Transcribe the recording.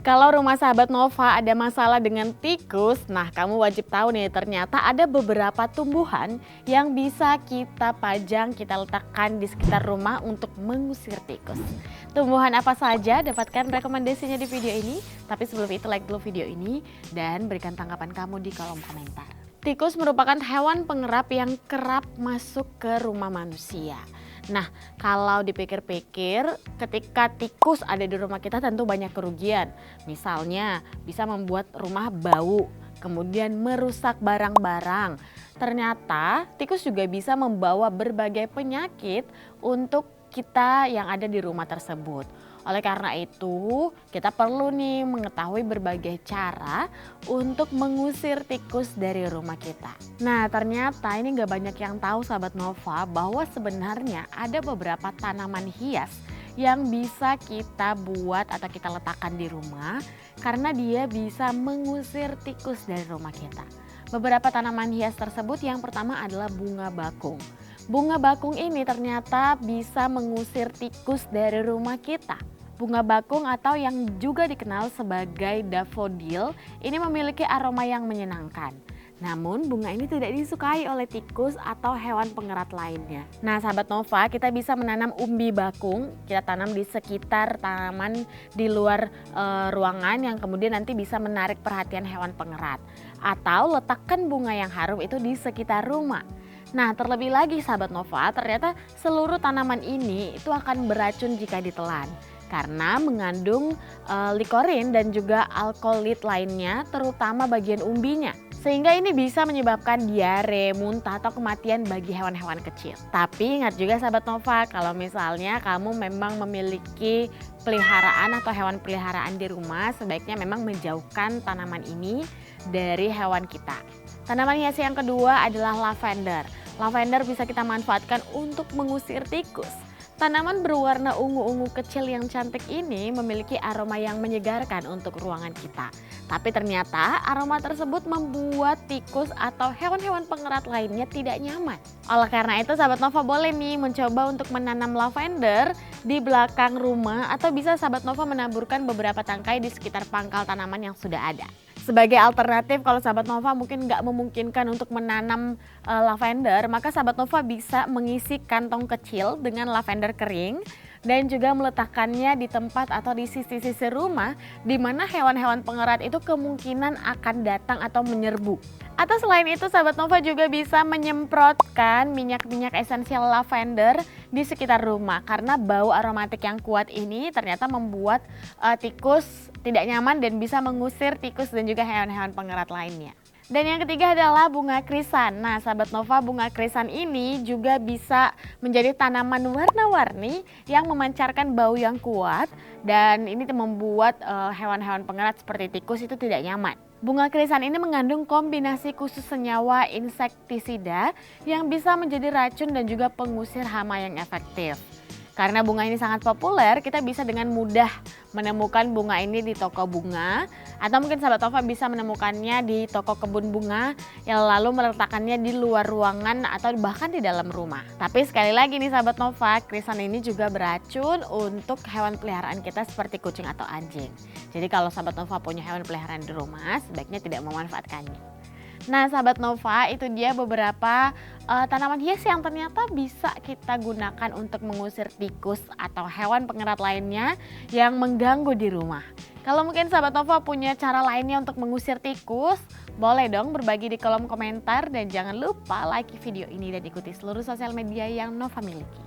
Kalau rumah sahabat Nova ada masalah dengan tikus, nah kamu wajib tahu nih ternyata ada beberapa tumbuhan yang bisa kita pajang, kita letakkan di sekitar rumah untuk mengusir tikus. Tumbuhan apa saja? Dapatkan rekomendasinya di video ini. Tapi sebelum itu like dulu video ini dan berikan tanggapan kamu di kolom komentar. Tikus merupakan hewan pengerap yang kerap masuk ke rumah manusia. Nah, kalau dipikir-pikir ketika tikus ada di rumah kita tentu banyak kerugian. Misalnya bisa membuat rumah bau, kemudian merusak barang-barang. Ternyata tikus juga bisa membawa berbagai penyakit untuk kita yang ada di rumah tersebut. Oleh karena itu, kita perlu nih mengetahui berbagai cara untuk mengusir tikus dari rumah kita. Nah, ternyata ini gak banyak yang tahu sahabat Nova bahwa sebenarnya ada beberapa tanaman hias yang bisa kita buat atau kita letakkan di rumah karena dia bisa mengusir tikus dari rumah kita. Beberapa tanaman hias tersebut yang pertama adalah bunga bakung. Bunga bakung ini ternyata bisa mengusir tikus dari rumah kita. Bunga bakung atau yang juga dikenal sebagai dafodil ini memiliki aroma yang menyenangkan. Namun bunga ini tidak disukai oleh tikus atau hewan pengerat lainnya. Nah sahabat Nova, kita bisa menanam umbi bakung, kita tanam di sekitar tanaman di luar ruangan yang kemudian nanti bisa menarik perhatian hewan pengerat. Atau letakkan bunga yang harum itu di sekitar rumah. Nah terlebih lagi sahabat Nova, ternyata seluruh tanaman ini itu akan beracun jika ditelan. Karena mengandung likorin dan juga alkolit lainnya terutama bagian umbinya. Sehingga ini bisa menyebabkan diare, muntah atau kematian bagi hewan-hewan kecil. Tapi ingat juga sahabat Nova, kalau misalnya kamu memang memiliki peliharaan atau hewan peliharaan di rumah, sebaiknya memang menjauhkan tanaman ini dari hewan kita. Tanaman hias yang kedua adalah lavender. Lavender bisa kita manfaatkan untuk mengusir tikus. Tanaman berwarna ungu-ungu kecil yang cantik ini memiliki aroma yang menyegarkan untuk ruangan kita. Tapi ternyata aroma tersebut membuat tikus atau hewan-hewan pengerat lainnya tidak nyaman. Oleh karena itu sahabat Nova boleh nih mencoba untuk menanam lavender di belakang rumah atau bisa sahabat Nova menaburkan beberapa tangkai di sekitar pangkal tanaman yang sudah ada. Sebagai alternatif kalau sahabat Nova mungkin nggak memungkinkan untuk menanam lavender, maka sahabat Nova bisa mengisi kantong kecil dengan lavender kering dan juga meletakkannya di tempat atau di sisi-sisi rumah di mana hewan-hewan pengerat itu kemungkinan akan datang atau menyerbu. Atau selain itu sahabat Nova juga bisa menyemprotkan minyak-minyak esensial lavender di sekitar rumah karena bau aromatik yang kuat ini ternyata membuat tikus tidak nyaman dan bisa mengusir tikus dan juga hewan-hewan pengerat lainnya. Dan yang ketiga adalah bunga krisan. Nah sahabat Nova, bunga krisan ini juga bisa menjadi tanaman warna-warni yang memancarkan bau yang kuat dan ini membuat hewan-hewan pengerat seperti tikus itu tidak nyaman. Bunga krisan ini mengandung kombinasi khusus senyawa insektisida yang bisa menjadi racun dan juga pengusir hama yang efektif. Karena bunga ini sangat populer, kita bisa dengan mudah menemukan bunga ini di toko bunga atau mungkin sahabat Nova bisa menemukannya di toko kebun bunga yang lalu meletakkannya di luar ruangan atau bahkan di dalam rumah. Tapi sekali lagi nih sahabat Nova, krisan ini juga beracun untuk hewan peliharaan kita seperti kucing atau anjing. Jadi kalau sahabat Nova punya hewan peliharaan di rumah, sebaiknya tidak memanfaatkannya. Nah sahabat Nova, itu dia beberapa tanaman hias yang ternyata bisa kita gunakan untuk mengusir tikus atau hewan pengerat lainnya yang mengganggu di rumah. Kalau mungkin sahabat Nova punya cara lainnya untuk mengusir tikus, boleh dong berbagi di kolom komentar dan jangan lupa like video ini dan ikuti seluruh sosial media yang Nova miliki.